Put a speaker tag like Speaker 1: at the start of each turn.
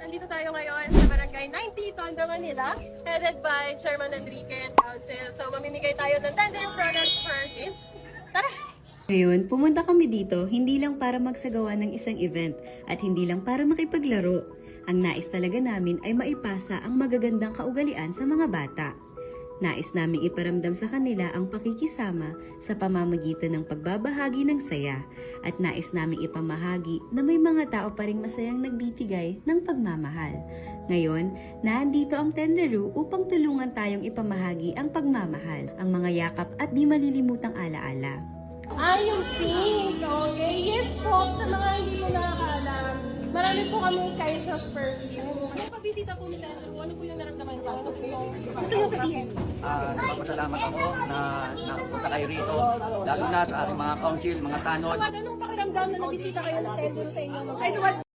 Speaker 1: Andito tayo ngayon sa Barangay 90, Tondo, Manila, headed by Chairman Enrique and Council. So, mamimigay tayo ng tender products for kids. Tara!
Speaker 2: Ngayon, pumunta kami dito hindi lang para magsagawa ng isang event at hindi lang para makipaglaro. Ang nais talaga namin ay maipasa ang magagandang kaugalian sa mga bata. Nais naming iparamdam sa kanila ang pakikisama sa pamamagitan ng pagbabahagi ng saya at nais naming ipamahagi na may mga tao pa ring masayang nagbibigay ng pagmamahal. Ngayon, nandito ang Tenderu upang tulungan tayong ipamahagi ang pagmamahal, ang mga yakap at di malilimutang alaala.
Speaker 1: Ay, yung pink, okay? Yes po, sa mga hindi mo nakakaalam. Marami po kami kinds of perfume. Ano pagbisita po ni Tenderu? Ano po yung naramdaman ko? Ano po yung gusto nyo sabihin?
Speaker 3: Nagpapasalamat ako na nakapunta kayo rito, lalo na sa aking mga council, mga tanod.
Speaker 1: Anong pakiramdam na nabisita kayo ng Tenderu sa inyo?